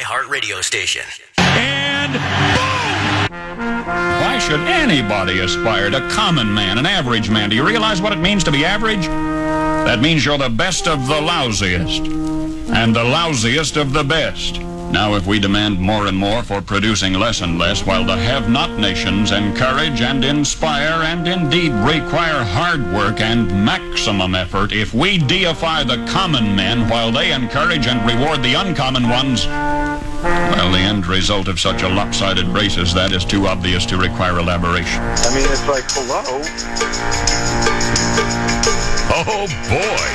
iHeart radio station. And boom! Why should anybody aspire to common man, an average man? Do you realize what it means to be average? That means you're the best of the lousiest, and the lousiest of the best. Now, if we demand more and more for producing less and less, while the have-not nations encourage and inspire and indeed require hard work and maximum effort, if we deify the common men while they encourage and reward the uncommon ones, well, the end result of such a lopsided race as that is too obvious to require elaboration. I mean, it's like, hello? Oh, boy.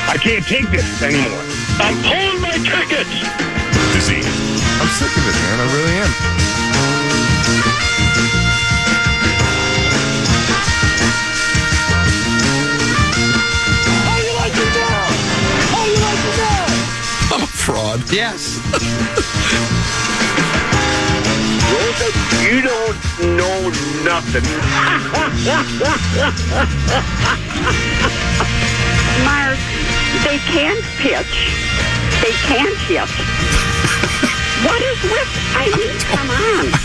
I can't take this anymore. I'm pulling my tickets. Disease. I'm sick of it, man. I really am. How you like it now? How you like it now? I'm a fraud. Yes. Rosa, you don't know nothing. Mark, they can't pitch. They can't hit. What is with? I mean, come on.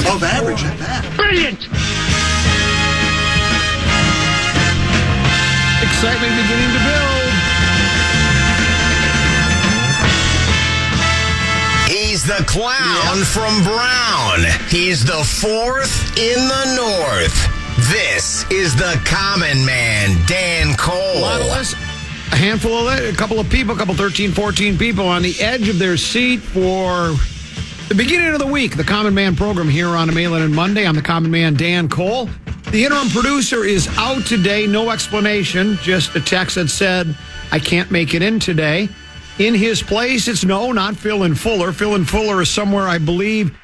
Above average at that. Brilliant! Excitement beginning to build. He's the clown from Brown. He's the fourth in the north. This is the common man, Dan Cole. A lot of us, a handful of, a couple of people, 13, 14 people on the edge of their seat for the beginning of the week, the Common Man program here on a Mail-In and Monday. I'm the Common Man, Dan Cole. The interim producer is out today. No explanation. Just a text that said, I can't make it in today. In his place, it's not Phil and Fuller. Phil and Fuller is somewhere, I believe,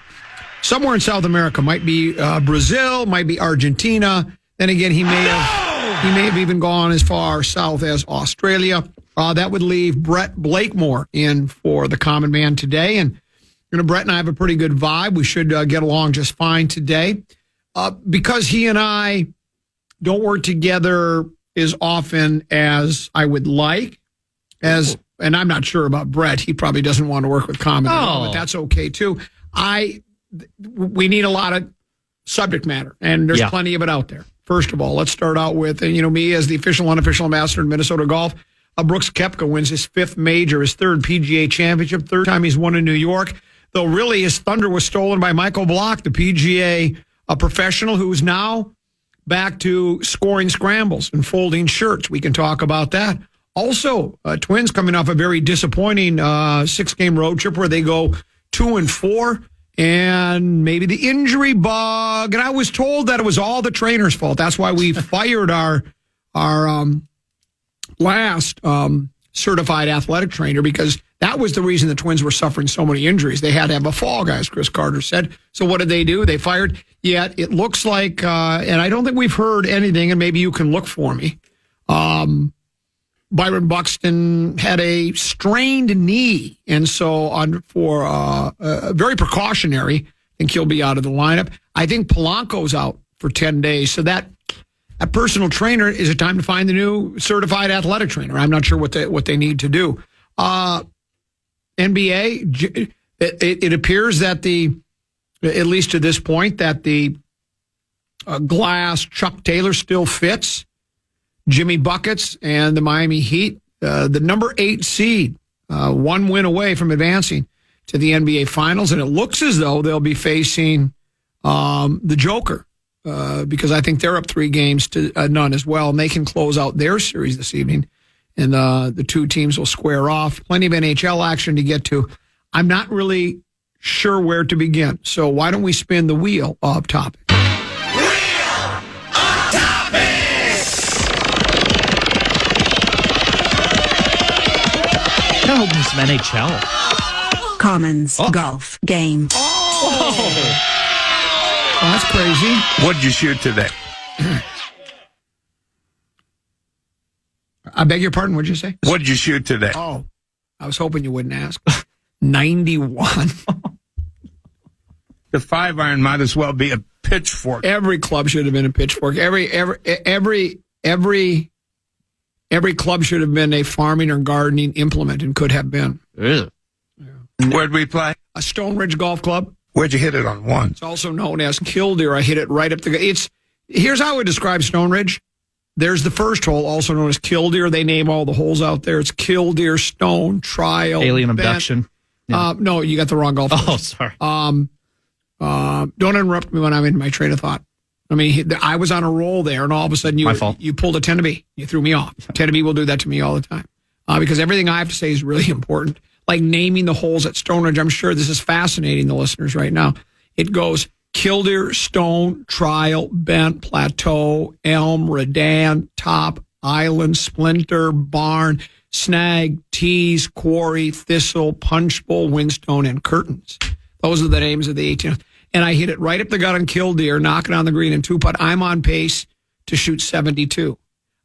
somewhere in South America. Might be Brazil, might be Argentina. Then again, he may have even gone as far south as Australia. That would leave Brett Blakemore in for the Common Man today. And Brett and I have a pretty good vibe. We should get along just fine today. Because he and I don't work together as often as I would like, and I'm not sure about Brett. He probably doesn't want to work with Common, but that's okay too. We need a lot of subject matter, and there's plenty of it out there. First of all, let's start out with, me as the official, unofficial ambassador in Minnesota golf. Brooks Koepka wins his fifth major, his third PGA championship, third time he's won in New York. Though really his thunder was stolen by Michael Block, the PGA professional who is now back to scoring scrambles and folding shirts. We can talk about that. Also, Twins coming off a very disappointing 6-game road trip where they go 2-4, and maybe the injury bug. And I was told that it was all the trainer's fault. That's why we fired our last certified athletic trainer, because that was the reason the Twins were suffering so many injuries. They had to have a fall guy, as Chris Carter said. So what did they do? They fired. Yet it looks like, and I don't think we've heard anything, and maybe you can look for me. Byron Buxton had a strained knee, and so very precautionary, I think he'll be out of the lineup. I think Polanco's out for 10 days, so that personal trainer is it time to find the new certified athletic trainer. I'm not sure what they need to do. NBA, it appears that at least to this point, that the glass Chuck Taylor still fits. Jimmy Buckets and the Miami Heat, the number 8 seed, 1 win away from advancing to the NBA Finals. And it looks as though they'll be facing the Joker because I think they're up 3 games to none as well. And they can close out their series this evening. And the 2 teams will square off. Plenty of NHL action to get to. I'm not really sure where to begin. So why don't we spin the wheel of topics? I'm hoping some NHL. Commons golf game. Oh, that's crazy. What'd you shoot today? I beg your pardon, what'd you say? What'd you shoot today? Oh, I was hoping you wouldn't ask. 91. The 5-iron might as well be a pitchfork. Every club should have been a pitchfork. Every club should have been a farming or gardening implement and could have been. Really? Where'd we play? A Stone Ridge Golf Club. Where'd you hit it on one? It's also known as Killdeer. I hit it right up the... Here's how I would describe Stone Ridge. There's the first hole, also known as Killdeer. They name all the holes out there. It's Killdeer, Stone, Trial, Alien Bent. Abduction. Yeah. No, you got the wrong golf course. Oh, sorry. Don't interrupt me when I'm in my train of thought. I mean, I was on a roll there, and all of a sudden My fault. you pulled a 10 to B. You threw me off. 10 to B will do that to me all the time because everything I have to say is really important. Like naming the holes at Stone Ridge. I'm sure this is fascinating the listeners right now. It goes Killdeer, Stone, Trial, Bent, Plateau, Elm, Redan, Top, Island, Splinter, Barn, Snag, Tease, Quarry, Thistle, Punch Bowl, Windstone, and Curtains. Those are the names of the 18. And I hit it right up the gut on Killdeer, knocking on the green in 2-putt. I'm on pace to shoot 72.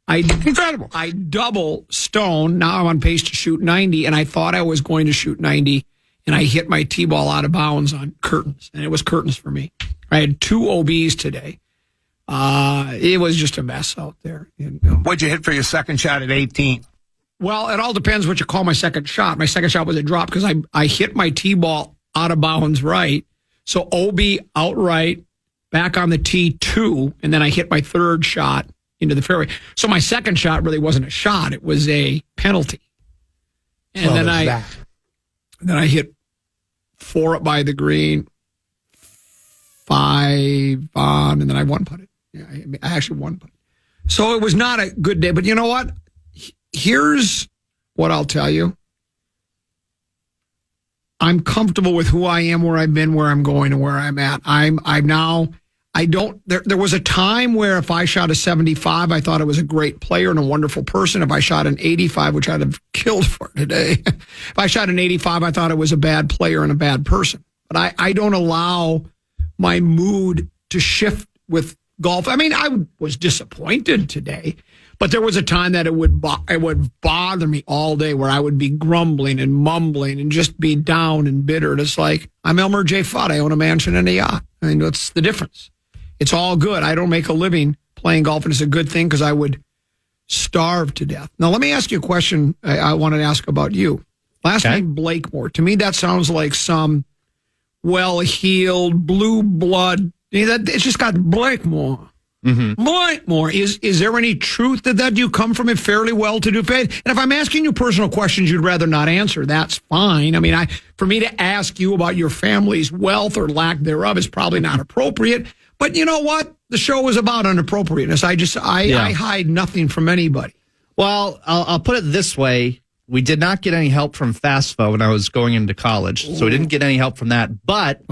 Incredible. I double Stone. Now I'm on pace to shoot 90, and I thought I was going to shoot 90, and I hit my T-ball out of bounds on Curtains, and it was Curtains for me. I had 2 OBs today. It was just a mess out there. What'd you hit for your second shot at 18? Well, it all depends what you call my second shot. My second shot was a drop because I hit my T-ball out of bounds right. So OB outright, back on the T2, and then I hit my third shot into the fairway. So my second shot really wasn't a shot; it was a penalty. And then I hit 4 up by the green, 5 on, and then I one putted. Yeah, I actually one putted. So it was not a good day. But you know what? Here's what I'll tell you. I'm comfortable with who I am, where I've been, where I'm going, and where I'm at. There was a time where if I shot a 75, I thought I was a great player and a wonderful person. If I shot an 85, which I'd have killed for today, if I shot an 85, I thought I was a bad player and a bad person. But I don't allow my mood to shift with golf. I mean, I was disappointed today, but there was a time that it would bother me all day where I would be grumbling and mumbling and just be down and bitter. And it's like, I'm Elmer J. Fudd. I own a mansion and a yacht. I mean, what's the difference? It's all good. I don't make a living playing golf, and it's a good thing because I would starve to death. Now, let me ask you a question I wanted to ask about you. Last name Blakemore. To me, that sounds like some well-heeled, blue blood. It's just got Blakemore. Mm-hmm. Blakemore. Is there any truth to that? Do you come from a fairly well-to-do family? And if I'm asking you personal questions you'd rather not answer, that's fine. I mean, for me to ask you about your family's wealth or lack thereof is probably not appropriate. But you know what? The show is about inappropriateness. I hide nothing from anybody. Well, I'll put it this way. We did not get any help from FAFSA when I was going into college. So we didn't get any help from that. But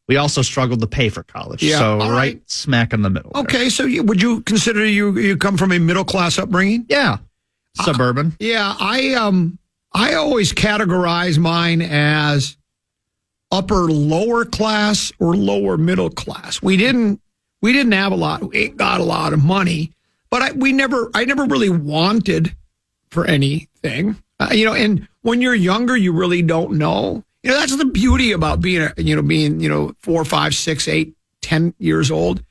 we also struggled to pay for college. Yeah, so right smack in the middle. Okay, there. So would you consider you come from a middle-class upbringing? Yeah, suburban. I always categorize mine as upper lower class or lower middle class. We didn't have a lot. We got a lot of money, but I never really wanted for anything. And when you're younger, you really don't know. That's the beauty about being 4, 5, 6, 8, 10 years old.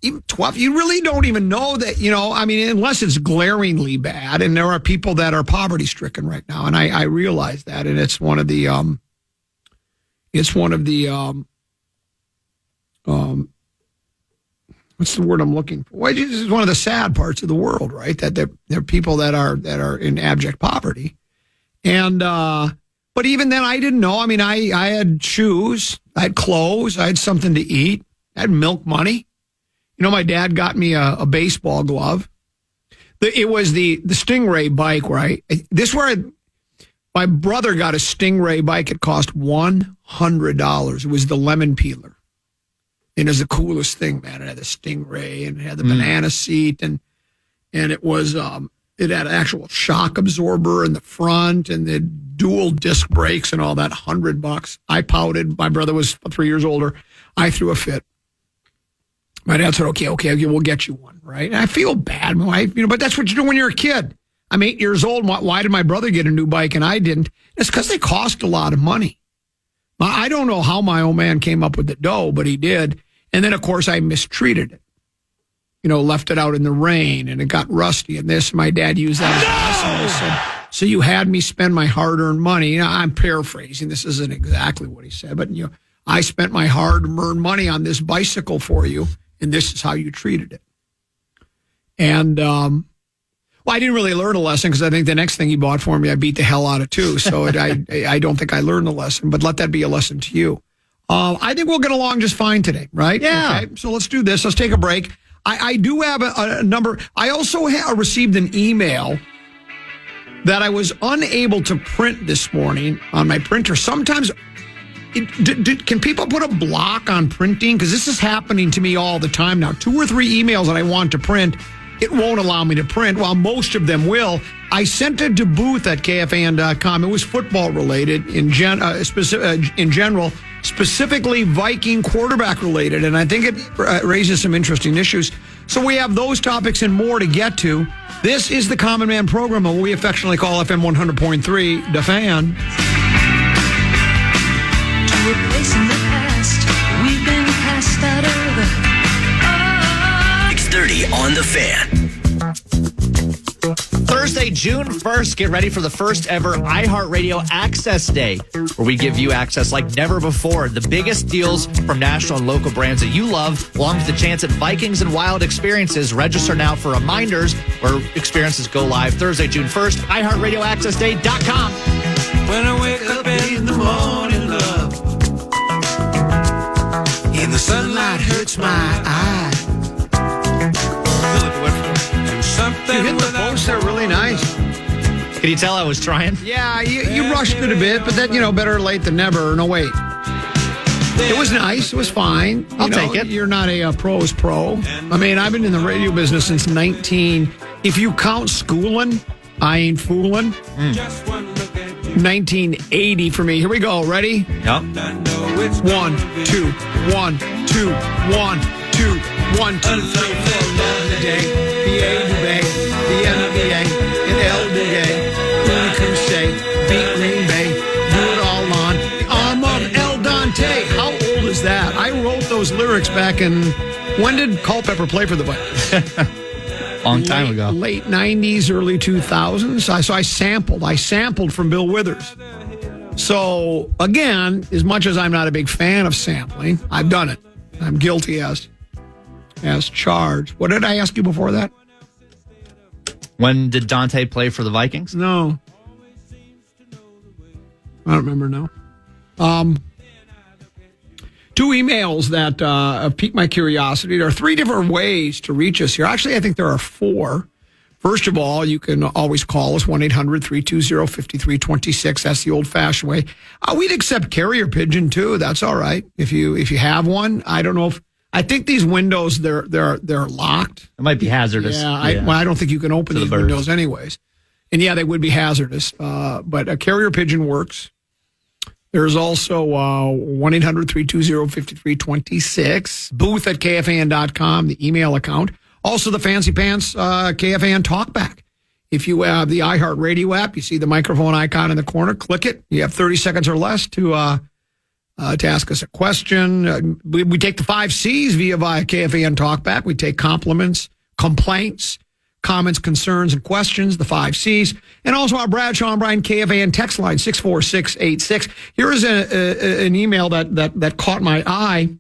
Even 12, you really don't even know that, unless it's glaringly bad. And there are people that are poverty stricken right now. And I realize that. And it's one of the what's the word I'm looking for? Well, this is one of the sad parts of the world, right? That there are people that are in abject poverty. And, but even then I didn't know. I mean, I had shoes, I had clothes, I had something to eat, I had milk money. You know, my dad got me a baseball glove. It was the Stingray bike, right? This where my brother got a Stingray bike. It cost $100. It was the lemon peeler. And it was the coolest thing, man. It had the Stingray and it had the banana seat and it was it had an actual shock absorber in the front and the dual disc brakes and all that. $100. I pouted. My brother was 3 years older. I threw a fit. My dad said, okay, we'll get you one, right? And I feel bad, my wife, but that's what you do when you're a kid. I'm 8 years old. Why did my brother get a new bike and I didn't? It's because they cost a lot of money. I don't know how my old man came up with the dough, but he did. And then, of course, I mistreated it. Left it out in the rain and it got rusty and this. My dad used that as a lesson. He said, so you had me spend my hard-earned money. I'm paraphrasing. This isn't exactly what he said, but I spent my hard-earned money on this bicycle for you, and this is how you treated it. And, I didn't really learn a lesson because I think the next thing he bought for me, I beat the hell out of too. So I don't think I learned the lesson, but let that be a lesson to you. I think we'll get along just fine today, right? Yeah. Okay, so let's do this. Let's take a break. I do have a number. I also received an email that I was unable to print this morning on my printer. Sometimes, can people put a block on printing? Because this is happening to me all the time now. 2 or 3 emails that I want to print, it won't allow me to print. While most of them will. I sent it to Booth at KFAN.com. It was football related in general, specifically Viking quarterback related, and I think it raises some interesting issues. So we have those topics and more to get to. This is the Common Man program, and we affectionately call FM 100.3 the Fan. To a place in the past, we've been passed that over. 6:30 on the Fan. Thursday, June 1st, get ready for the first ever iHeartRadio Access Day, where we give you access like never before. The biggest deals from national and local brands that you love, along with the chance at Vikings and Wild experiences. Register now for reminders where experiences go live Thursday, June 1st, iHeartRadioAccessDay.com. When I wake up in the morning, love, and the sunlight hurts my eye. You hit the post there really nice. Can you tell I was trying? Yeah, you rushed it a bit, but then, better late than never. No, wait. It was nice. It was fine. I'll take it. You're not a pro's pro. I mean, I've been in the radio business since if you count schooling, I ain't fooling. 1980 for me. Here we go. Ready? Yep. 1, 2, 1, 2, 1, 2, 1, 2, 3, 4. Day. B.A. Dubay, the NBA, and L. Dubay, Rooney Crusade, beat Green Bay, do it all on the arm of El Dante. How old is that? I wrote those lyrics back in, when did Culpepper play for the Vikings? Long time ago. Late 90s, early 2000s. So I sampled from Bill Withers. So, again, as much as I'm not a big fan of sampling, I've done it. I'm guilty as charged. What did I ask you before that? When did Dante play for the Vikings? No. I don't remember now. 2 emails that piqued my curiosity. There are 3 different ways to reach us here. Actually, I think there are 4. First of all, you can always call us, 1-800-320-5326. That's the old-fashioned way. We'd accept carrier pigeon, too. That's all right. If you have one, I don't know if... I think these windows, they're locked. It might be hazardous. Yeah, I don't think you can open these windows anyways. And yeah, they would be hazardous. But a carrier pigeon works. There's also 1-800-320-5326. Booth at KFAN.com, the email account. Also the Fancy Pants KFAN Talkback. If you have the iHeartRadio app, you see the microphone icon in the corner. Click it. You have 30 seconds or less to ask us a question. We take the 5 C's via KFAN Talkback. We take compliments, complaints, comments, concerns, and questions, the 5 C's. And also our Bradshaw and Bryan KFAN text line, 64686. Here is an email that caught my eye.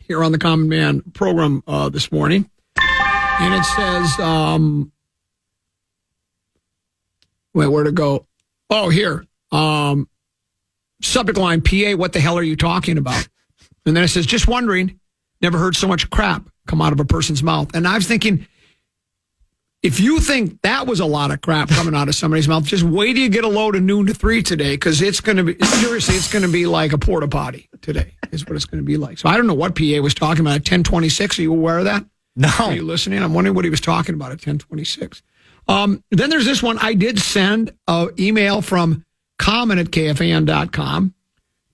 here on the Common Man program this morning. And it says, wait, where'd it go? Oh, here. Subject line, PA, what the hell are you talking about? And then it says, just wondering, never heard so much crap come out of a person's mouth. And I was thinking, if you think that was a lot of crap coming out of somebody's mouth, just wait till you get a load of noon to 3 today, because it's going to be, seriously, it's going to be like a porta potty today, is what it's going to be like. So I don't know what PA was talking about at 10:26. Are you aware of that? No. Are you listening? I'm wondering what he was talking about at 10:26. Then there's this one. I did send an email from Common at KFAN.com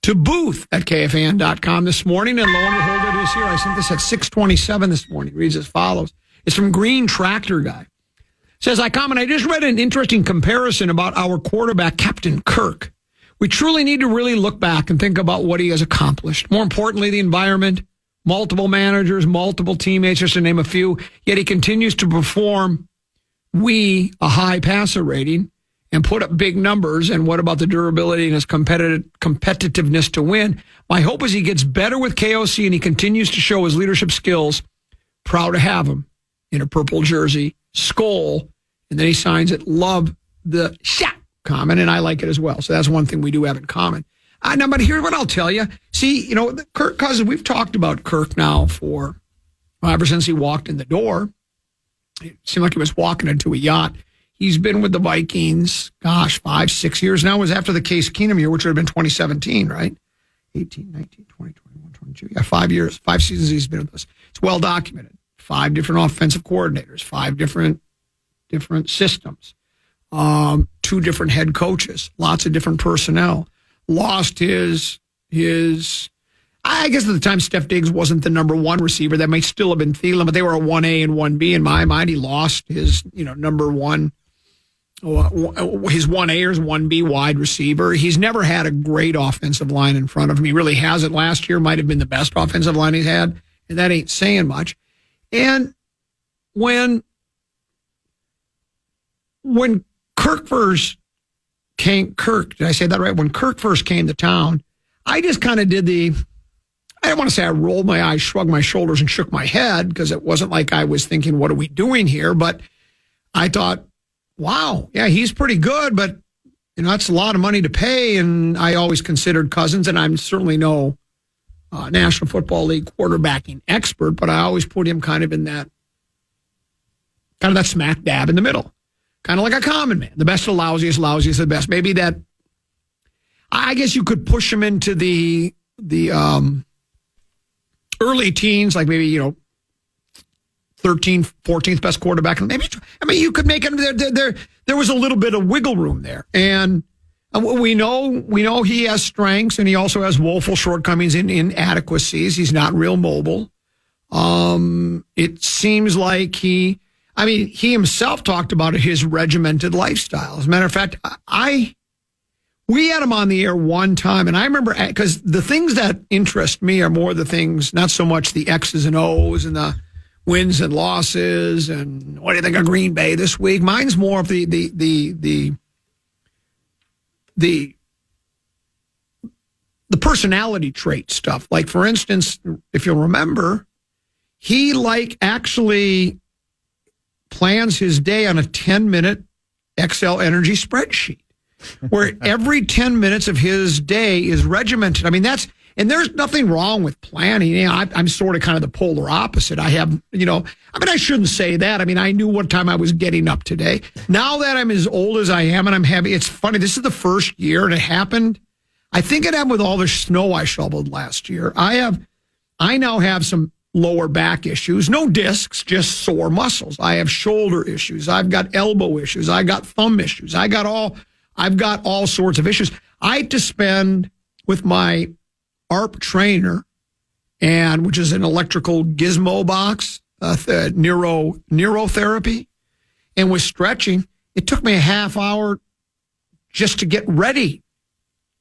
to Booth at KFAN.com this morning, and lo and behold, it is here. I sent this at 6:27 this morning. It reads as follows. It's from Green Tractor Guy. Says, I just read an interesting comparison about our quarterback, Captain Kirk. We truly need to really look back and think about what he has accomplished. More importantly, the environment, multiple managers, multiple teammates, just to name a few, yet he continues to perform a high passer rating and put up big numbers. And what about the durability and his competitiveness to win? My hope is he gets better with KOC and he continues to show his leadership skills. Proud to have him in a purple jersey, Skull, and then he signs it, love the shot comment, and I like it as well. So that's one thing we do have in common. Now, but here's what I'll tell you. See, Kirk Cousins, we've talked about Kirk now ever since he walked in the door. It seemed like he was walking into a yacht. He's been with the Vikings, 5-6 years now. It was after the Case Keenum year, which would have been 2017, right? 18, 19, 20, 21, 22. Yeah, 5 years, 5 seasons he's been with us. It's well documented. 5 different offensive coordinators, 5 different systems, 2 different head coaches, lots of different personnel. Lost his. I guess at the time Steph Diggs wasn't the number 1 receiver. That might still have been Thielen, but they were a 1A and 1B in my mind. He lost his number 1, his 1A or his 1B wide receiver. He's never had a great offensive line in front of him. He really hasn't. Last year might have been the best offensive line he's had, and that ain't saying much. And when Kirk first came, did I say that right? When Kirk first came to town, I just kind of did I don't want to say I rolled my eyes, shrugged my shoulders, and shook my head, because it wasn't like I was thinking, what are we doing here? But I thought, wow, yeah, he's pretty good, but that's a lot of money to pay. And I always considered Cousins, and I'm certainly no National Football League quarterbacking expert, but I always put him kind of that smack dab in the middle, kind of like a common man, the best of the lousiest, lousiest of the best. Maybe that, I guess you could push him into the early teens, like maybe 13th, 14th best quarterback. Maybe you could make him there was a little bit of wiggle room there, and we know he has strengths, and he also has woeful shortcomings in inadequacies. He's not real mobile. It seems like he himself talked about his regimented lifestyle. As a matter of fact, we had him on the air one time, and I remember, because the things that interest me are more the things, not so much the X's and O's and the wins and losses and what do you think of Green Bay this week. Mine's more of the personality trait stuff. Like, for instance, if you'll remember, he actually plans his day on a 10-minute Excel energy spreadsheet, where every 10 minutes of his day is regimented. And there's nothing wrong with planning. I'm sort of kind of the polar opposite. I have, I shouldn't say that. I knew what time I was getting up today. Now that I'm as old as I am and I'm happy, it's funny. This is the first year, and it happened. I think it happened with all the snow I shoveled last year. I now have some lower back issues, no discs, just sore muscles. I have shoulder issues. I've got elbow issues. I got thumb issues. I've got all sorts of issues. I had to spend with my ARP trainer, which is an electrical gizmo box, neurotherapy, and with stretching. It took me a half hour just to get ready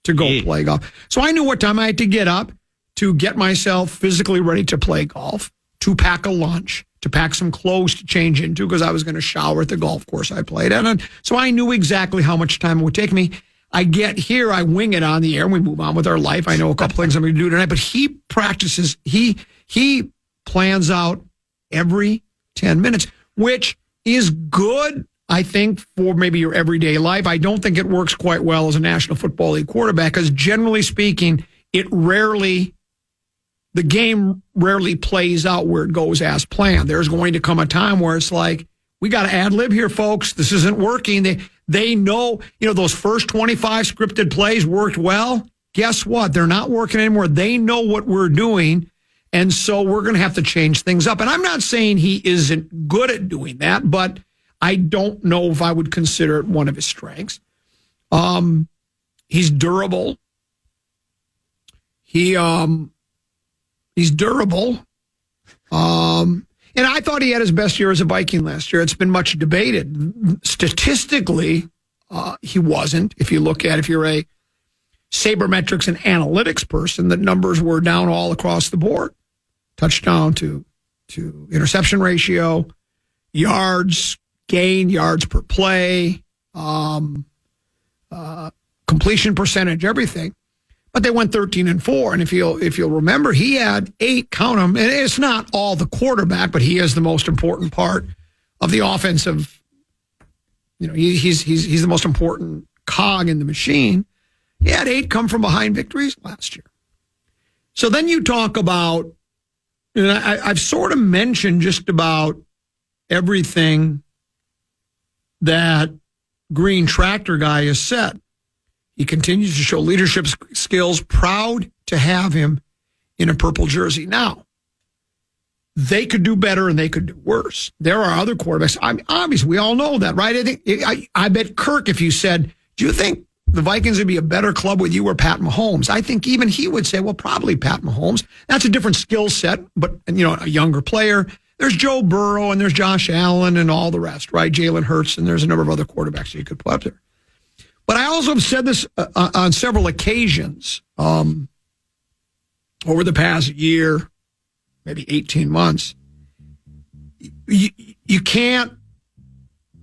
to go play golf. So I knew what time I had to get up to get myself physically ready to play golf, to pack a lunch, to pack some clothes to change into, because I was going to shower at the golf course I played at. And so I knew exactly how much time it would take me. I get here, I wing it on the air, and we move on with our life. I know a couple things I'm going to do tonight, but he practices. He He plans out every 10 minutes, which is good, I think, for maybe your everyday life. I don't think it works quite well as a National Football League quarterback because generally speaking, the game rarely plays out where it goes as planned. There's going to come a time where it's like, we got to ad lib here, folks. This isn't working. They know, those first 25 scripted plays worked well. Guess what? They're not working anymore. They know what we're doing. And so we're going to have to change things up. And I'm not saying he isn't good at doing that, but I don't know if I would consider it one of his strengths. He's durable. He's durable. And I thought he had his best year as a Viking last year. It's been much debated. Statistically, he wasn't. If you're a sabermetrics and analytics person, the numbers were down all across the board. Touchdown to interception ratio, yards gained, yards per play, completion percentage, everything. But they went 13-4, and if you'll remember, he had 8, count them, and it's not all the quarterback, but he is the most important part of the offensive. He's the most important cog in the machine. He had 8 come from behind victories last year. So then you talk about, and I've sort of mentioned just about everything that Green Tractor Guy has said. He continues to show leadership skills, proud to have him in a purple jersey. Now, they could do better and they could do worse. There are other quarterbacks. Obviously, we all know that, right? I bet Kirk, if you said, do you think the Vikings would be a better club with you or Pat Mahomes? I think even he would say, well, probably Pat Mahomes. That's a different skill set, but, a younger player. There's Joe Burrow and there's Josh Allen and all the rest, right? Jalen Hurts, and there's a number of other quarterbacks that you could put up there. But I also have said this on several occasions over the past year, maybe 18 months. You can't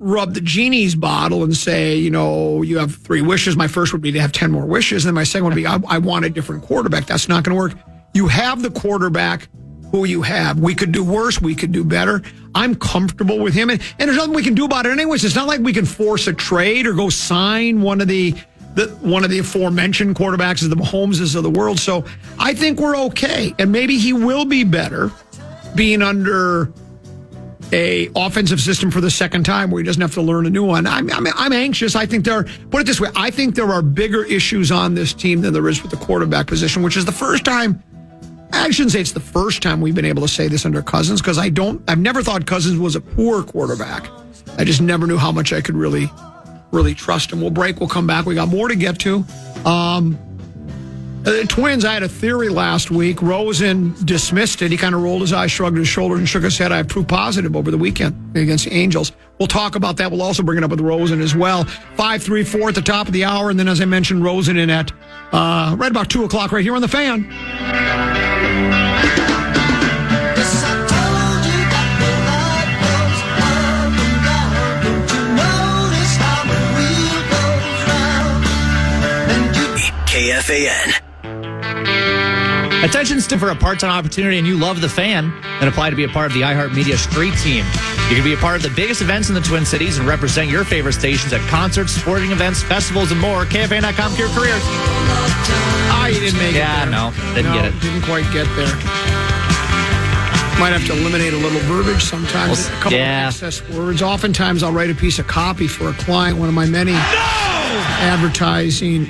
rub the genie's bottle and say, you have 3 wishes. My first would be to have 10 more wishes. And then my second would be, I want a different quarterback. That's not going to work. You have the quarterback who you have. We could do worse. We could do better. I'm comfortable with him. And there's nothing we can do about it anyways. It's not like we can force a trade or go sign one of the aforementioned quarterbacks of the Mahomeses of the world. So I think we're okay. And maybe he will be better being under a offensive system for the second time where he doesn't have to learn a new one. I'm anxious. I think put it this way, I think there are bigger issues on this team than there is with the quarterback position, which is the first time. I shouldn't say it's the first time we've been able to say this under Cousins, because I've never thought Cousins was a poor quarterback. I just never knew how much I could really trust him. We'll break. We'll come back. We got more to get to. The Twins, I had a theory last week. Rosen dismissed it. He kind of rolled his eyes, shrugged his shoulders, and shook his head. I have proof positive over the weekend against the Angels. We'll talk about that. We'll also bring it up with Rosen as well. 5:34 at the top of the hour. And then, as I mentioned, Rosen in at right about 2 o'clock right here on The Fan. KFAN. Attention for a part-time opportunity and you love The Fan, then apply to be a part of the iHeartMedia Street Team. You can be a part of the biggest events in the Twin Cities and represent your favorite stations at concerts, sporting events, festivals, and more. KFAN.com, your careers. You didn't make it there. Yeah, no, didn't get it. Didn't quite get there. Might have to eliminate a little verbiage sometimes. A couple of excess words. Oftentimes I'll write a piece of copy for a client, one of my many advertising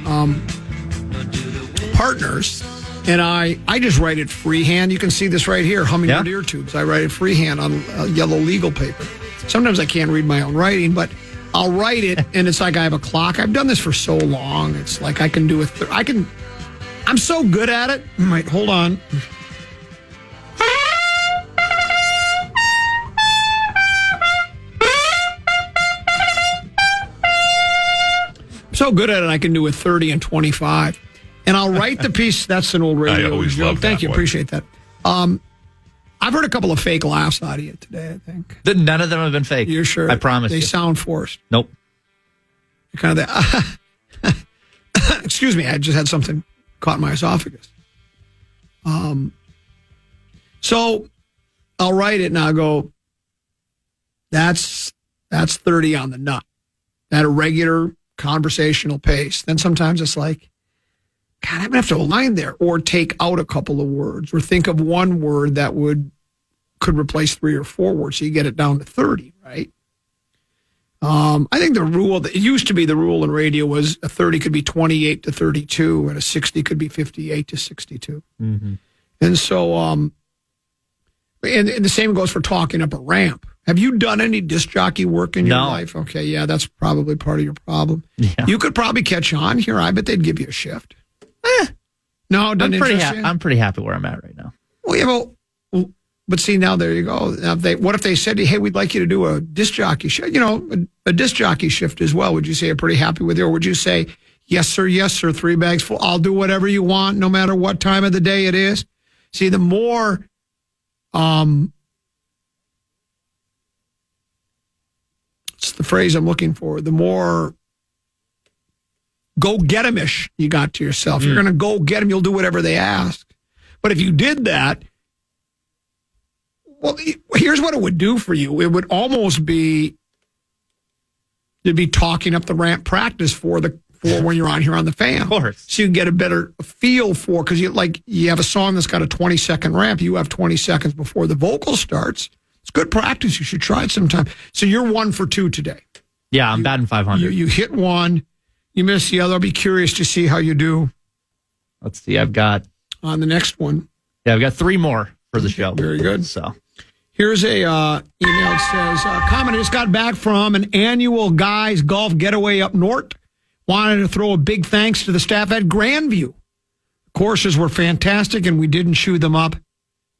partners, and I just write it freehand. You can see this right here, hummingbird ear tubes. I write it freehand on yellow legal paper. Sometimes I can't read my own writing, but I'll write it, and it's like I have a clock. I've done this for so long. It's like I can do it. I'm so good at it. Wait, hold on. So good at it, I can do a 30 and 25. And I'll write the piece. That's an old radio joke. Thank you. Appreciate that. I've heard a couple of fake laughs out of you today, I think. None of them have been fake. You're sure? I promise They you. sound forced. Nope. You're kind of that. Excuse me. I just had something caught in my esophagus. So I'll write it and I'll go, that's 30 on the nut at a regular conversational pace. Then sometimes it's like, God, I'm going to have to align there or take out a couple of words or think of one word that could replace 3 or 4 words so you get it down to 30, right? I think the rule, it used to be the rule in radio was a 30 could be 28 to 32 and a 60 could be 58 to 62. Mm-hmm. And so, and the same goes for talking up a ramp. Have you done any disc jockey work in your life? Okay, yeah, that's probably part of your problem. Yeah. You could probably catch on here. I bet they'd give you a shift. No, it doesn't interest you? I'm pretty happy where I'm at right now. Well, yeah, but see, now there you go. Now what if they said, hey, we'd like you to do a disc jockey shift? A disc jockey shift as well. Would you say you're pretty happy with it? Or would you say, yes, sir, 3 bags full. I'll do whatever you want, no matter what time of the day it is. See, the more, it's the phrase I'm looking for, the more go-get-em-ish you got to yourself. You're going to go get them. You'll do whatever they ask. But if you did that, well, here's what it would do for you. It would almost be, you'd be talking up the ramp practice for when you're on here on the fan. Of course. So you get a better feel for, because you have a song that's got a 20-second ramp. You have 20 seconds before the vocal starts. It's good practice. You should try it sometime. So you're 1 for 2 today. Yeah, I'm batting 500. You hit one. You miss the other. I'll be curious to see how you do. Let's see. I've got on the next one. Yeah, I've got 3 more for the show. Very good. So here's a email that says, comment, I just got back from an annual guys golf getaway up north. Wanted to throw a big thanks to the staff at Grandview. Courses were fantastic, and we didn't chew them up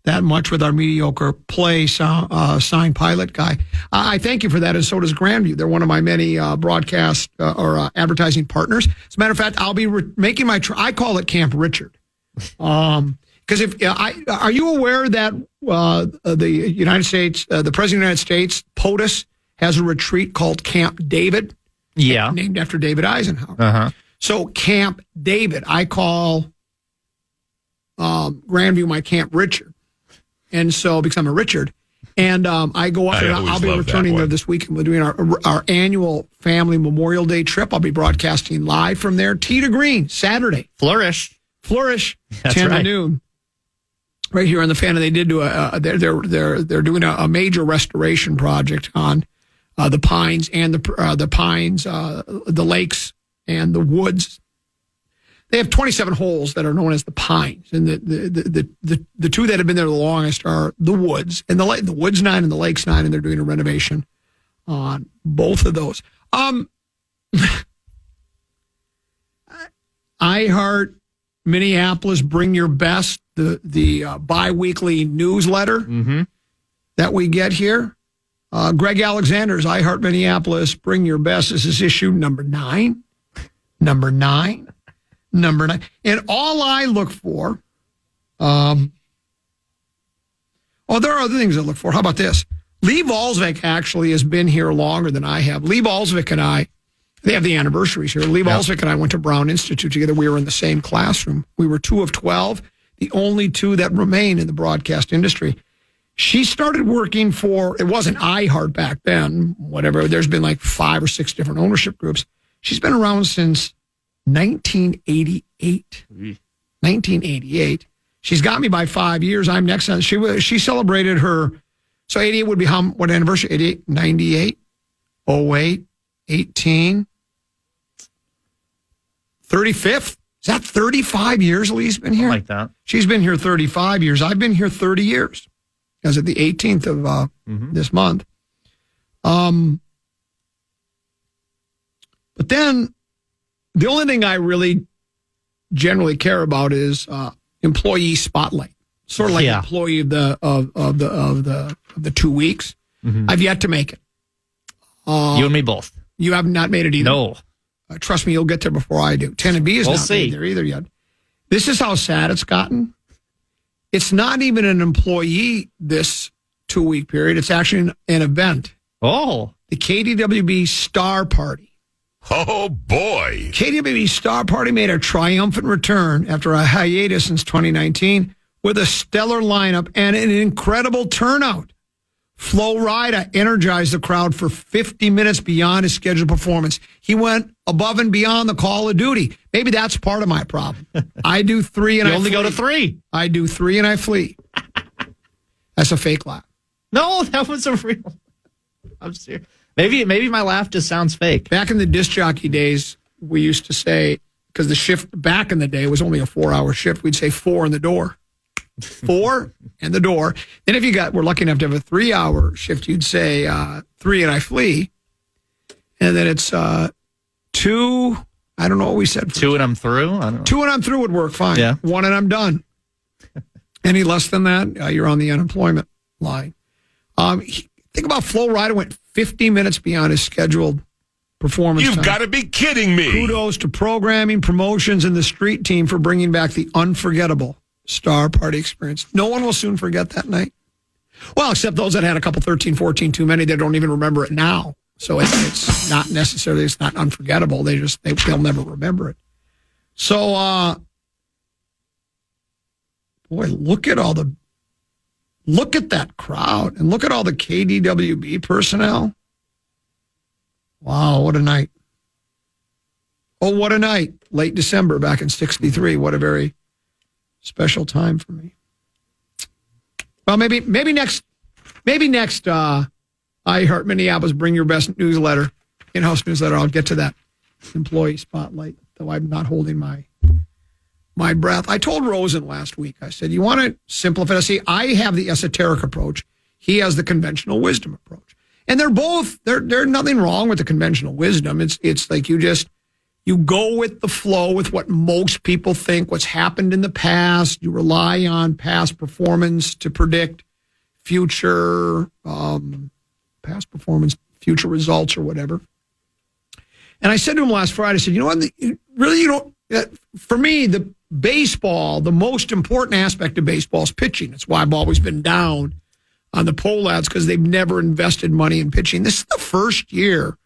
that much with our mediocre play, signed Pilot guy. I thank you for that, and so does Grandview. They're one of my many broadcast or advertising partners. As a matter of fact, I'll be making my I call it Camp Richard. Because are you aware that the United States, the President of the United States, POTUS, has a retreat called Camp David? Yeah. Named after David Eisenhower. Uh-huh. So Camp David, I call Grandview my Camp Richard. And so, because I'm a Richard, and I go up there, I'll be returning there this weekend. We're doing our annual family Memorial Day trip. I'll be broadcasting live from there, tee to green, Saturday. Flourish. That's 10 to noon. Right here on the fan. And they did do they're doing a major restoration project on the pines and the lakes and the woods. They have 27 holes that are known as the pines, and the 2 that have been there the longest are the woods and the woods 9 and the lakes 9, and they're doing a renovation on both of those. I Heart Minneapolis, Bring Your Best, the bi-weekly newsletter that we get here. Greg Alexander's I Heart Minneapolis, Bring Your Best. This is issue number 9. Number 9. And all I look for, there are other things I look for. How about this? Lee Balsvik actually has been here longer than I have. Lee Balsvik and I, they have the anniversaries here. Lee Balsvik and I went to Brown Institute together. We were in the same classroom. We were 2 of 12, the only 2 that remain in the broadcast industry. She started working it wasn't iHeart back then, whatever. There's been like 5 or 6 different ownership groups. She's been around since 1988. 1988. She's got me by 5 years. I'm next on. She celebrated her. So 88 would be what anniversary? 88, 98, 08, 18, 35th. Is that 35 years Lee's been here? Like that. She's been here 35 years. I've been here 30 years. As of the 18th of this month. But then the only thing I really generally care about is employee spotlight. Sort of like employee of the 2 weeks. I've yet to make it. You and me both. You have not made it either. No. Trust me, you'll get there before I do. 10 and B is not made there either yet. This is how sad it's gotten. It's not even an employee this 2-week period. It's actually an event. Oh. The KDWB Star Party. Oh, boy. KDWB Star Party made a triumphant return after a hiatus since 2019. with a stellar lineup and an incredible turnout. Flo Rida energized the crowd for 50 minutes beyond his scheduled performance. He went above and beyond the call of duty. Maybe that's part of my problem. I do 3 and I only flee. go to 3. I do 3 and I flee. That's a fake laugh. No, that was a real. I'm serious. Maybe my laugh just sounds fake. Back in the disc jockey days, we used to say, because the shift back in the day was only a 4-hour shift, we'd say 4 in the door. 4 and the door. Then if we're lucky enough to have a 3-hour shift, you'd say 3 and I flee. And then it's 2. I don't know what we said. 2 and I'm through. I don't know. 2 and I'm through would work fine. Yeah. 1 and I'm done. Any less than that, you're on the unemployment line. Think about Flo Rida went 50 minutes beyond his scheduled performance. You've got to be kidding me. Kudos to programming, promotions, and the street team for bringing back the unforgettable Star Party experience. No one will soon forget that night. Well, except those that had a couple 13, 14 too many. They don't even remember it now. So it's not necessarily, it's not unforgettable. They'll never remember it. So, boy, look at that crowd and look at all the KDWB personnel. Wow, what a night. Oh, what a night. Late December back in 63. What a very special time for me. Well, maybe next I Heart Minneapolis Bring Your Best newsletter, in-house newsletter, I'll get to that employee spotlight, though I'm not holding my breath. I told Rosen last week, I said, you want to simplify it? See, I have the esoteric approach. He has the conventional wisdom approach. And there's nothing wrong with the conventional wisdom. It's like you go with the flow with what most people think, what's happened in the past. You rely on past performance to predict future past performance, future results or whatever. And I said to him last Friday, I said, you know what, for me, the most important aspect of baseball is pitching. That's why I've always been down on the Pohlads, because they've never invested money in pitching. This is the first year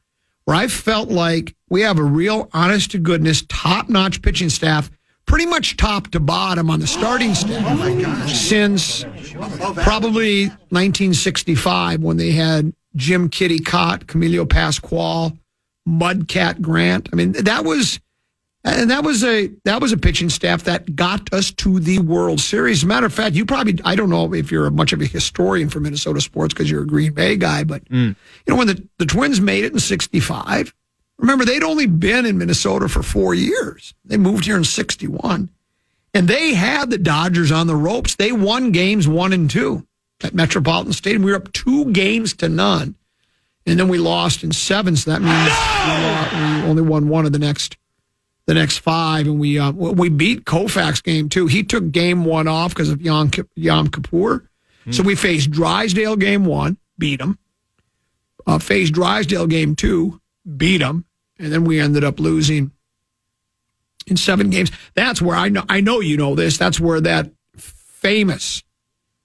where I felt like we have a real, honest-to-goodness, top-notch pitching staff, pretty much top to bottom on the starting staff since probably 1965 when they had Jim Kitty Cott, Camilo Pascual, Mudcat Grant. I mean, that was a pitching staff that got us to the World Series. As a matter of fact, I don't know if you're much of a historian for Minnesota sports because you're a Green Bay guy, but when the Twins made it in 65, remember, they'd only been in Minnesota for 4 years. They moved here in 61, and they had the Dodgers on the ropes. They won games 1 and 2 at Metropolitan Stadium. We were up 2-0, and then we lost in 7, so that means we only won 1 of the next 5, and we beat Koufax game 2. He took game 1 off because of Yom Kippur. So we faced Drysdale game 1, beat him. Faced Drysdale game 2, beat him, and then we ended up losing in 7 games. That's where I know you know this. That's where that famous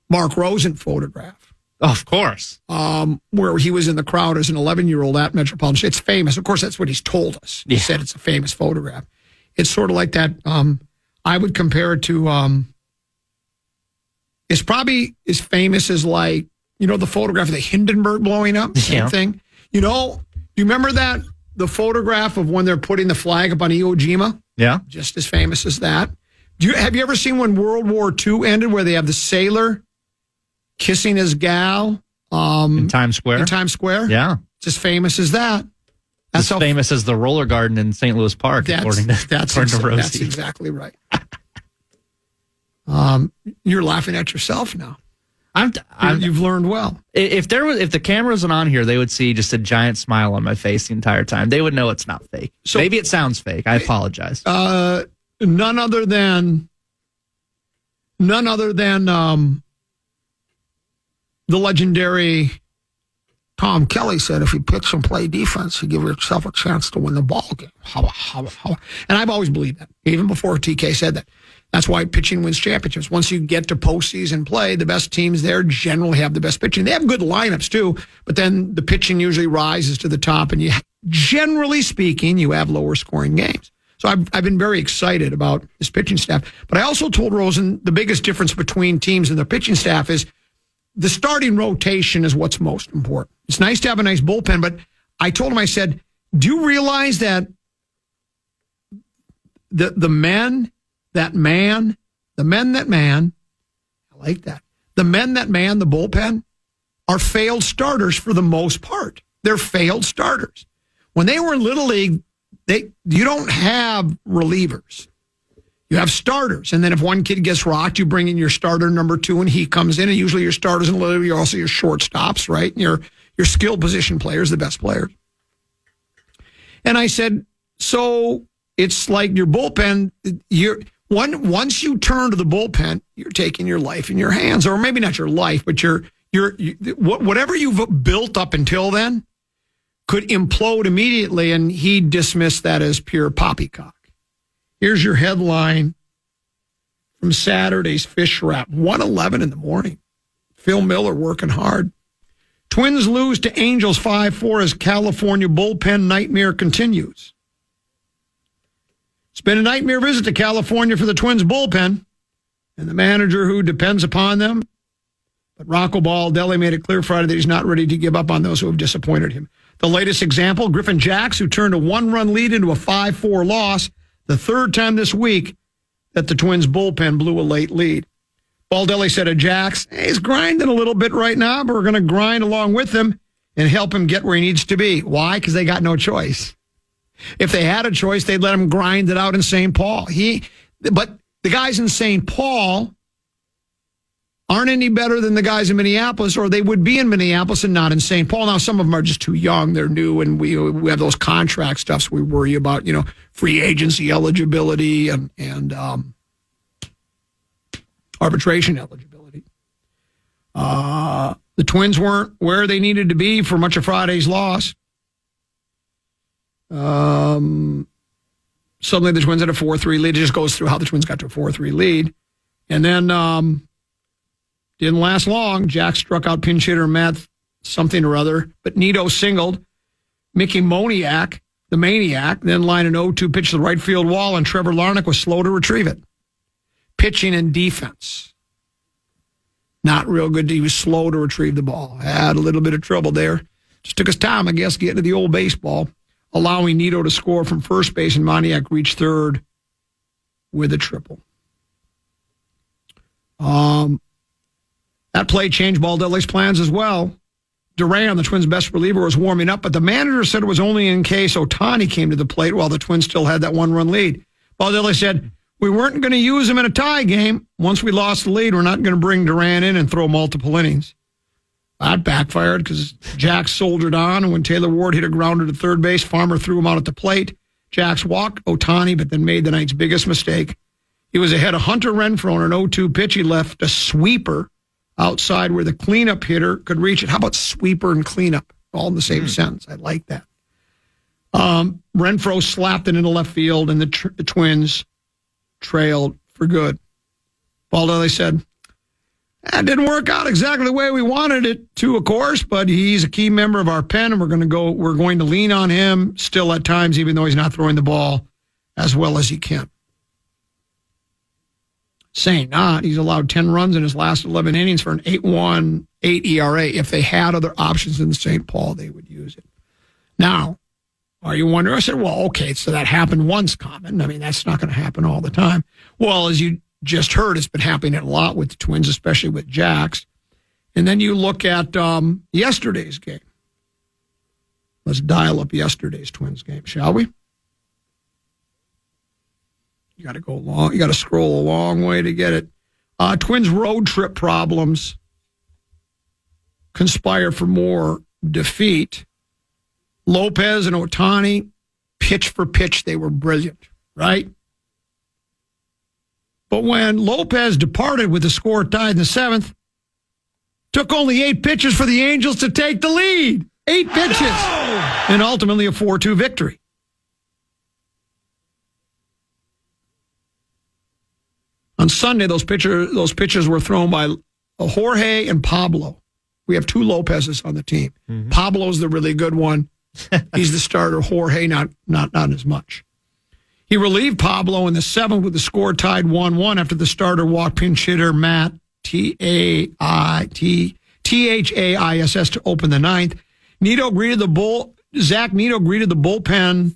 Mark Rosen photograph, of course, where he was in the crowd as an 11-year-old at Metropolitan. It's famous. Of course, that's what he's told us. He said it's a famous photograph. It's sort of like that. I would compare it to. It's probably as famous as the photograph of the Hindenburg blowing up. Same thing. You remember that the photograph of when they're putting the flag up on Iwo Jima? Yeah, just as famous as that. Have you ever seen when World War II ended, where they have the sailor kissing his gal in Times Square? In Times Square, yeah, it's as famous as that. That's as famous as the roller garden in St. Louis Park, according to Rosie. That's exactly right. You're laughing at yourself now. You've learned well. If the camera wasn't on here, they would see just a giant smile on my face the entire time. They would know it's not fake. So, maybe it sounds fake. I apologize. None other than the legendary Tom Kelly said, if you pitch and play defense, you give yourself a chance to win the ball game. And I've always believed that, even before TK said that. That's why pitching wins championships. Once you get to postseason play, the best teams there generally have the best pitching. They have good lineups too, but then the pitching usually rises to the top, and generally speaking, you have lower scoring games. So I've been very excited about this pitching staff. But I also told Rosen the biggest difference between teams and their pitching staff is the starting rotation is what's most important. It's nice to have a nice bullpen, but I told him, I said, do you realize that the men that man, I like that. The men that man the bullpen are failed starters for the most part. They're failed starters. When they were in Little League, you don't have relievers. You have starters. And then if one kid gets rocked, you bring in your starter number 2 and he comes in. And usually your starters in Little League are also your shortstops, right? And your skill position players, the best players. And I said, so it's like your bullpen, once you turn to the bullpen, you're taking your life in your hands, or maybe not your life, but whatever you've built up until then could implode immediately, and he dismissed that as pure poppycock. Here's your headline from Saturday's Fish Wrap, 1:11 in the morning. Phil Miller working hard. Twins lose to Angels 5-4 as California bullpen nightmare continues. It's been a nightmare visit to California for the Twins bullpen and the manager who depends upon them. But Rocco Baldelli made it clear Friday that he's not ready to give up on those who have disappointed him. The latest example, Griffin Jax, who turned a 1-run lead into a 5-4 loss, the third time this week that the Twins bullpen blew a late lead. Baldelli said of Jax, he's grinding a little bit right now, but we're going to grind along with him and help him get where he needs to be. Why? Because they got no choice. If they had a choice, they'd let him grind it out in St. Paul. But the guys in St. Paul aren't any better than the guys in Minneapolis, or they would be in Minneapolis and not in St. Paul. Now, some of them are just too young. They're new, and we have those contract stuffs we worry about, free agency eligibility and arbitration eligibility. The Twins weren't where they needed to be for much of Friday's loss. Suddenly the Twins had a 4-3 lead. It just goes through how the Twins got to a 4-3 lead. And then didn't last long. Jack struck out pinch hitter Matt something or other, but Nito singled. Mickey Moniak, the maniac, then lined an 0-2 pitch to the right field wall, and Trevor Larnach was slow to retrieve it. Pitching and defense. Not real good. He was slow to retrieve the ball. Had a little bit of trouble there. Just took his time, I guess, getting to the old baseball, allowing Nito to score from first base, and Moniak reached third with a triple. That play changed Baldelli's plans as well. Duran, the Twins' best reliever, was warming up, but the manager said it was only in case Ohtani came to the plate while the Twins still had that 1-run lead. Baldelli said, we weren't going to use him in a tie game. Once we lost the lead, we're not going to bring Duran in and throw multiple innings. That backfired because Jax soldiered on, and when Taylor Ward hit a grounder to third base, Farmer threw him out at the plate. Jax walked Ohtani, but then made the night's biggest mistake. He was ahead of Hunter Renfroe on an 0-2 pitch. He left a sweeper outside where the cleanup hitter could reach it. How about sweeper and cleanup? All in the same sentence. I like that. Renfroe slapped it into left field, and the Twins trailed for good. Baldelli said, that didn't work out exactly the way we wanted it to, of course, but he's a key member of our pen, and we're going to lean on him still at times, even though he's not throwing the ball as well as he can. Saying not, he's allowed 10 runs in his last 11 innings for an 8.18 ERA. If they had other options in St. Paul, they would use it. Now, are you wondering? I said, well, okay, so that happened once, Common. I mean, that's not going to happen all the time. Well, as you just heard, it's been happening a lot with the Twins, especially with Jax. And then you look at yesterday's game. Let's dial up yesterday's Twins game, shall we? You got to go long. You got to scroll a long way to get it. Twins road trip problems conspire for more defeat. Lopez and Ohtani, pitch for pitch, they were brilliant, right? But when Lopez departed with the score tied in the seventh, took only 8 pitches for the Angels to take the lead. 8 pitches. No! And ultimately a 4-2 victory. On Sunday, those pitches were thrown by Jorge and Pablo. We have 2 Lopezes on the team. Mm-hmm. Pablo's the really good one. He's the starter. Jorge, not as much. He relieved Pablo in the 7th with the score tied 1-1 after the starter walked pinch hitter Matt Thaiss to open the 9th. Zach Neto greeted the bullpen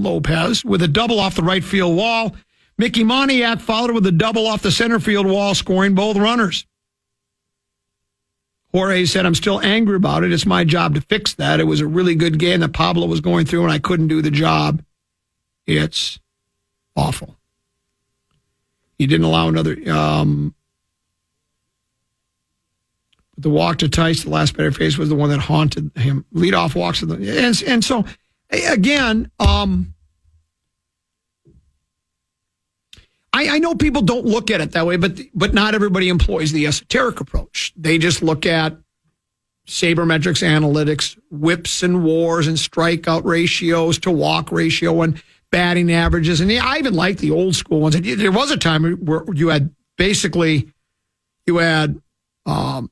Lopez with a double off the right field wall. Mickey Moniak followed with a double off the center field wall, scoring both runners. Jorge said, I'm still angry about it. It's my job to fix that. It was a really good game that Pablo was going through, and I couldn't do the job. It's awful. He didn't allow another... the walk to Tice, the last batter face, was the one that haunted him. Leadoff walks to the... And so, again... I know people don't look at it that way, but not everybody employs the esoteric approach. They just look at sabermetrics, analytics, whips and wars and strikeout ratios to walk ratio and batting averages. And I even like the old school ones. There was a time where you had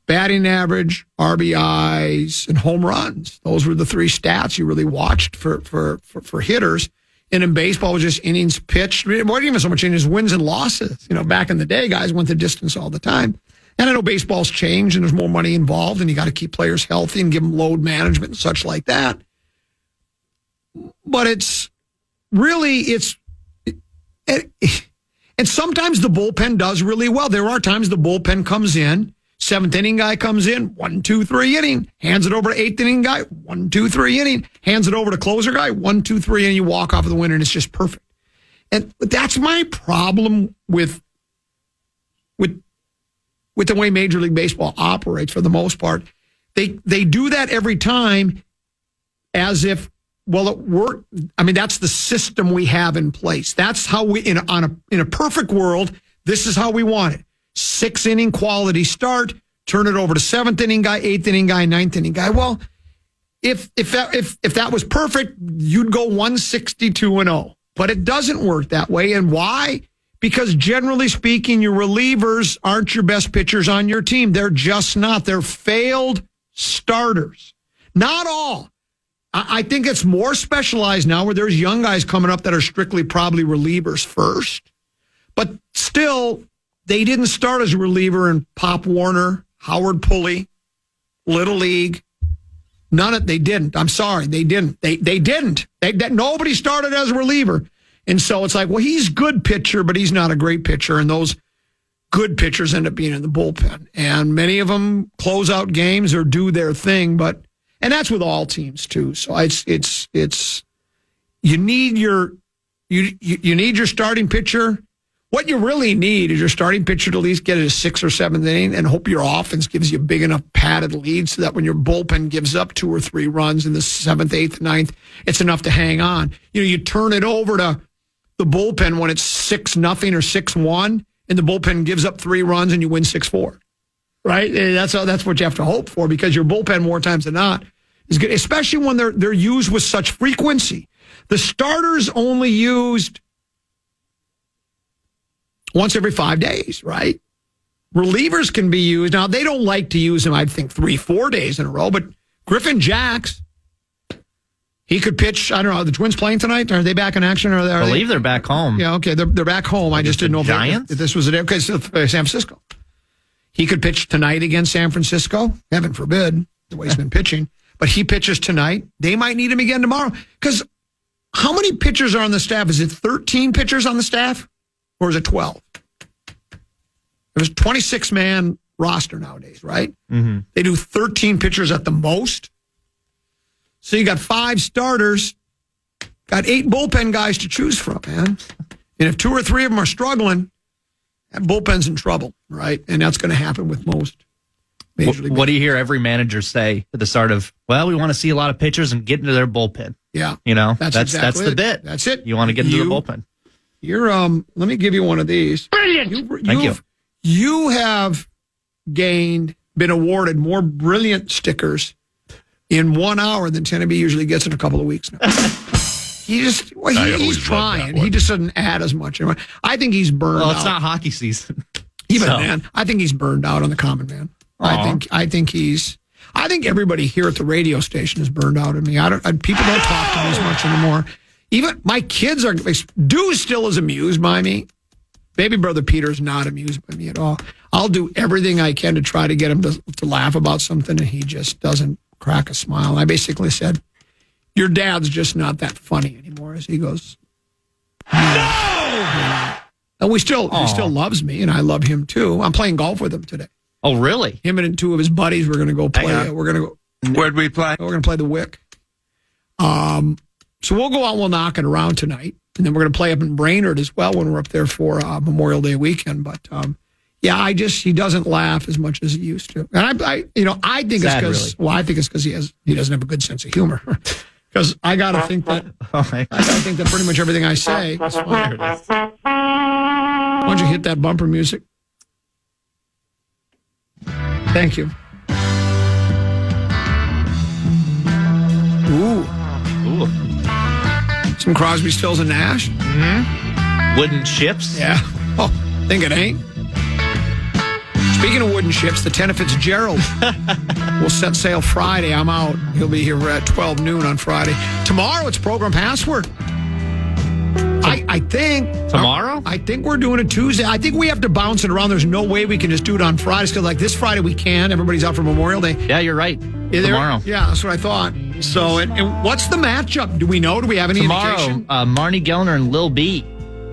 batting average, RBIs, and home runs. Those were the 3 stats you really watched for hitters. And in baseball, it was just innings pitched. It wasn't even so much innings, wins and losses. Back in the day, guys went the distance all the time. And I know baseball's changed and there's more money involved and you got to keep players healthy and give them load management and such like that. But and sometimes the bullpen does really well. There are times the bullpen comes in, 7th inning guy comes in, 1, 2, 3 inning, hands it over to 8th inning guy, 1, 2, 3 inning, hands it over to closer guy, 1, 2, 3, and you walk off of the winner, and it's just perfect. And that's my problem with the way Major League Baseball operates for the most part. They do that every time as if, well, it worked. I mean, that's the system we have in place. That's how we, in a perfect world, this is how we want it. 6-inning quality start, turn it over to 7th inning guy, 8th inning guy, 9th inning guy. Well, if that was perfect, you'd go 162-0. But it doesn't work that way. And why? Because generally speaking, your relievers aren't your best pitchers on your team. They're just not. They're failed starters. Not all. I think it's more specialized now where there's young guys coming up that are strictly probably relievers first. But still, they didn't start as a reliever in Pop Warner, Howard Pulley, Little League. They didn't. I'm sorry. They didn't. They didn't. Nobody started as a reliever. And so it's like, well, he's a good pitcher, but he's not a great pitcher. And those good pitchers end up being in the bullpen. And many of them close out games or do their thing. And that's with all teams too. So it's you need your starting pitcher. What you really need is your starting pitcher to at least get it a 6th or 7th inning and hope your offense gives you a big enough padded lead so that when your bullpen gives up 2 or 3 runs in the 7th, 8th, 9th, it's enough to hang on. You turn it over to the bullpen when it's 6-0 or 6-1 and the bullpen gives up 3 runs and you win 6-4. Right? That's what you have to hope for because your bullpen more times than not is good, especially when they're used with such frequency. The starters only used once every 5 days, right? Relievers can be used. Now, they don't like to use them, I think, 3-4 days in a row, but Griffin Jacks, he could pitch, I don't know, are the Twins playing tonight? Are they back in action? I believe they're back home. Yeah, okay, they're back home. I just didn't know if this was it. Okay, so San Francisco. He could pitch tonight against San Francisco. Heaven forbid, the way he's been pitching. But he pitches tonight. They might need him again tomorrow. Because how many pitchers are on the staff? Is it 13 pitchers on the staff? Or is it 12? There's a 26-man roster nowadays, right? Mm-hmm. They do 13 pitchers at the most. So you got 5 starters, got 8 bullpen guys to choose from, man. And if 2 or 3 of them are struggling, that bullpen's in trouble, right? And that's going to happen with most Major League. What do you hear every manager say at the start of, well, we want to see a lot of pitchers and get into their bullpen? Yeah. That's the bit. That's it. You want to get into the bullpen. You're let me give you one of these. Brilliant. Thank you. You have been awarded more brilliant stickers in 1 hour than Tennessee usually gets in a couple of weeks now. He's trying. He just doesn't add as much. I think he's burned out. Well, it's not hockey season. Man, I think he's burned out on the common man. I think everybody here at the radio station is burned out on me. People don't talk to me as much anymore. Even my kids are, Dew still is amused by me. Baby brother Peter is not amused by me at all. I'll do everything I can to try to get him to laugh about something, and he just doesn't crack a smile. And I basically said, your dad's just not that funny anymore. As he goes, no! And he still loves me, and I love him too. I'm playing golf with him today. Oh, really? Him and two of his buddies, we're going to go play. We're going to go. Where'd we play? We're going to play the Wick. So we'll go out and we'll knock it around tonight. And then we're going to play up in Brainerd as well when we're up there for Memorial Day weekend. But, he doesn't laugh as much as he used to. And I think it's because he doesn't have a good sense of humor. Because I got to think that pretty much everything I say is fine. Why don't you hit that bumper music? Thank you. Ooh. Some Crosby, Stills, and Nash. Mm-hmm. Wooden ships. Yeah. Oh, think it ain't. Speaking of wooden ships, the 10 of Fitzgerald will set sail Friday. I'm out. He'll be here at 12 noon on Friday. Tomorrow, it's Program Password. I think. Tomorrow? I think we're doing it Tuesday. I think we have to bounce it around. There's no way we can just do it on Fridays because, like, this Friday we can. Everybody's out for Memorial Day. Yeah, you're right. Tomorrow. Yeah, that's what I thought. So, and what's the matchup? Do we know? Do we have any indication? Marnie Gellner and Lil B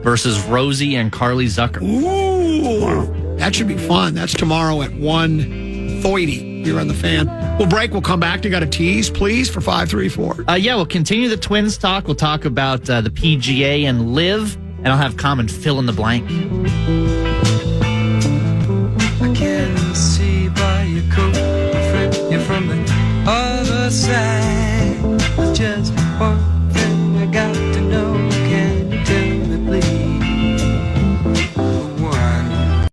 versus Rosie and Carly Zucker. Ooh, that should be fun. That's tomorrow at 1:30 here on the Fan. We'll break. We'll come back. You got a tease, please, for 534. We'll continue the Twins talk. We'll talk about the PGA and Live, and I'll have Common fill in the blank.